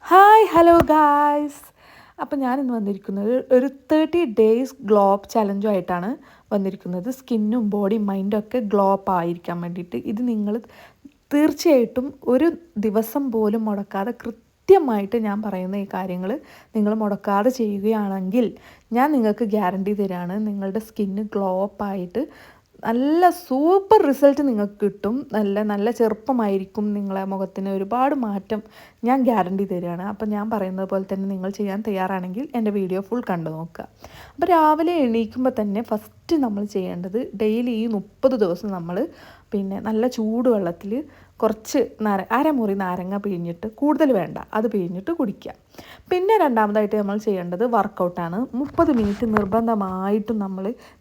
Hi hello guys. അപ്പോൾ ഞാനിന്ന് വന്നിരിക്കുന്നത് ഒരു 30 ഡേയ്സ് ഗ്ലോ അപ്പ് ചലഞ്ചുമായിട്ടാണ് വന്നിരിക്കുന്നത്. സ്കിന്നും ബോഡിയും മൈൻഡും ഒക്കെ ഗ്ലോ അപ്പ് ആയിരിക്കാൻ വേണ്ടിയിട്ട്. ഇത് നിങ്ങൾ തീർച്ചയായിട്ടും ഒരു ദിവസം പോലും മുടക്കാതെ കൃത്യമായിട്ട് ഞാൻ പറയുന്ന ഈ കാര്യങ്ങൾ നിങ്ങൾ മുടക്കാതെ ചെയ്യുകയാണെങ്കിൽ ഞാൻ നിങ്ങൾക്ക് ഗ്യാരണ്ടി തരാണ്, നിങ്ങളുടെ സ്കിന്ന് ഗ്ലോ അപ്പ് ആയിട്ട് നല്ല സൂപ്പർ റിസൾട്ട് നിങ്ങൾക്ക് കിട്ടും. നല്ല നല്ല ചെറുപ്പമായിരിക്കും, നിങ്ങളെ മുഖത്തിന് ഒരുപാട് മാറ്റം ഞാൻ ഗ്യാരണ്ടി തരികയാണ്. അപ്പോൾ ഞാൻ പറയുന്നത് പോലെ തന്നെ നിങ്ങൾ ചെയ്യാൻ തയ്യാറാണെങ്കിൽ എൻ്റെ വീഡിയോ ഫുൾ കണ്ടു നോക്കുക. അപ്പോൾ രാവിലെ എണീക്കുമ്പോൾ തന്നെ ഫസ്റ്റ് നമ്മൾ ചെയ്യേണ്ടത്, ഡെയിലി ഈ 30 ദിവസം നമ്മൾ നല്ല ചൂടുവെള്ളത്തിൽ കുറച്ച് അരമുറി നാരങ്ങ പിഴിഞ്ഞിട്ട്, കൂടുതൽ വേണ്ട, അത് പിഴിഞ്ഞിട്ട് കുടിക്കുക. പിന്നെ രണ്ടാമതായിട്ട് നമ്മൾ ചെയ്യേണ്ടത് വർക്കൗട്ടാണ്. 30 മിനിറ്റ് നിർബന്ധമായിട്ടും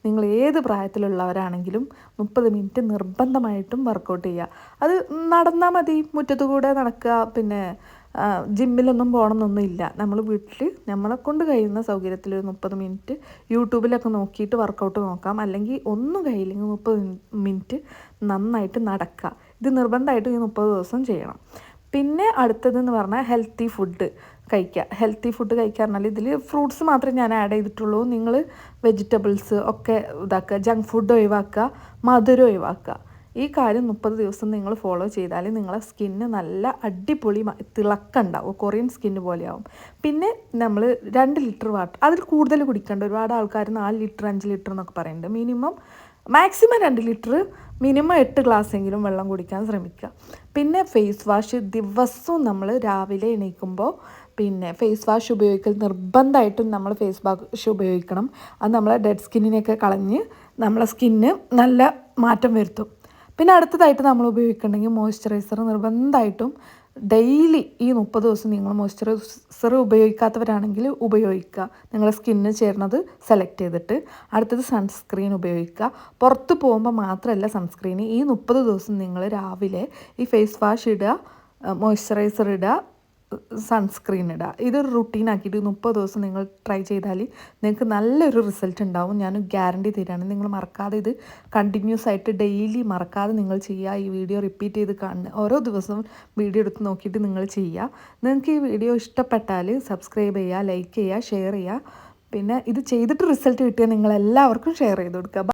നിങ്ങൾ ഏത് പ്രായത്തിലുള്ളവരാണെങ്കിലും 30 മിനിറ്റ് നിർബന്ധമായിട്ടും വർക്കൗട്ട് ചെയ്യുക. അത് നടന്നാൽ മതി, മുറ്റത്ത് കൂടെ നടക്കുക. ജിമ്മിലൊന്നും പോകണമെന്നൊന്നും ഇല്ല. നമ്മൾ വീട്ടിൽ നമ്മളെ കൊണ്ട് കഴിയുന്ന സൗകര്യത്തിൽ ഒരു 30 മിനിറ്റ് യൂട്യൂബിലൊക്കെ നോക്കിയിട്ട് വർക്കൗട്ട് നോക്കാം. അല്ലെങ്കിൽ ഒന്നും കഴിയില്ലെങ്കിൽ 30 മിനിറ്റ് നന്നായിട്ട് നടക്കുക. ഇത് നിർബന്ധമായിട്ടും ഈ 30 ദിവസം ചെയ്യണം. പിന്നെ അടുത്തതെന്ന് പറഞ്ഞാൽ ഹെൽത്തി ഫുഡ് കഴിക്കുക. ഹെൽത്തി ഫുഡ് കഴിക്കുക പറഞ്ഞാൽ ഇതിൽ ഫ്രൂട്ട്സ് മാത്രമേ ഞാൻ ആഡ് ചെയ്തിട്ടുള്ളൂ. നിങ്ങൾ വെജിറ്റബിൾസ് ഒക്കെ ഇതാക്കുക. ജങ്ക് ഫുഡ് ഒഴിവാക്കുക, മധുരം ഒഴിവാക്കുക. ഈ കാര്യം 30 ദിവസം നിങ്ങൾ ഫോളോ ചെയ്താൽ നിങ്ങളെ സ്കിന്ന് നല്ല അടിപൊളി തിളക്കമുണ്ടാവും, കൊറിയൻ സ്കിന്ന് പോലെയാവും. പിന്നെ നമ്മൾ 2 ലിറ്റർ വാട്ടർ, അതിൽ കൂടുതൽ കുടിക്കേണ്ട. ഒരുപാട് ആൾക്കാർ 4 ലിറ്റർ 5 ലിറ്റർ എന്നൊക്കെ പറയുന്നുണ്ട്. മാക്സിമം 2 ലിറ്റർ, മിനിമം 8 ഗ്ലാസ്സെങ്കിലും വെള്ളം കുടിക്കാൻ ശ്രമിക്കുക. പിന്നെ ഫേസ് വാഷ് ദിവസവും നമ്മൾ രാവിലെ എണീക്കുമ്പോൾ ഫേസ് വാഷ് ഉപയോഗിക്കൽ നിർബന്ധമായിട്ടും നമ്മൾ ഫേസ് വാഷ് ഉപയോഗിക്കണം. അത് നമ്മളെ ഡെഡ് സ്കിന്നിനെയൊക്കെ കളഞ്ഞ് നമ്മളെ സ്കിന്ന് നല്ല മാറ്റം വരുത്തും. പിന്നെ അടുത്തതായിട്ട് നമ്മൾ ഉപയോഗിക്കണമെങ്കിൽ മോയ്സ്ചറൈസർ നിർബന്ധമായിട്ടും ഡെയിലി ഈ 30 ദിവസം നിങ്ങൾ മോയ്സ്ചറൈസർ ഉപയോഗിക്കാത്തവരാണെങ്കിൽ ഉപയോഗിക്കുക. നിങ്ങളുടെ സ്കിന്നിന് ചേർന്നത് സെലക്ട് ചെയ്തിട്ട്. അടുത്തത് സൺസ്ക്രീൻ ഉപയോഗിക്കുക. പുറത്ത് പോകുമ്പോൾ മാത്രമല്ല സൺസ്ക്രീൻ, ഈ 30 ദിവസം നിങ്ങൾ രാവിലെ ഈ ഫേസ് വാഷ് ഇടുക, മോയ്സ്ചറൈസർ ഇടുക, സൺസ്ക്രീൻ ഇടുക. ഇതൊരു റുട്ടീനാക്കിയിട്ട് 30 ദിവസം നിങ്ങൾ ട്രൈ ചെയ്താൽ നിങ്ങൾക്ക് നല്ലൊരു റിസൾട്ട് ഉണ്ടാവും. ഞാൻ ഗ്യാരണ്ടി തരികയാണ്. നിങ്ങൾ മറക്കാതെ ഇത് കണ്ടിന്യൂസ് ആയിട്ട് ഡെയിലി മറക്കാതെ നിങ്ങൾ ചെയ്യുക. ഈ വീഡിയോ റിപ്പീറ്റ് ചെയ്ത് കാണുക. ഓരോ ദിവസവും വീഡിയോ എടുത്ത് നോക്കിയിട്ട് നിങ്ങൾ ചെയ്യുക. നിങ്ങൾക്ക് ഈ വീഡിയോ ഇഷ്ടപ്പെട്ടാൽ സബ്സ്ക്രൈബ് ചെയ്യുക, ലൈക്ക് ചെയ്യുക, ഷെയർ ചെയ്യുക. പിന്നെ ഇത് ചെയ്തിട്ട് റിസൾട്ട് കിട്ടിയാൽ നിങ്ങളെല്ലാവർക്കും ഷെയർ ചെയ്ത് കൊടുക്കുക.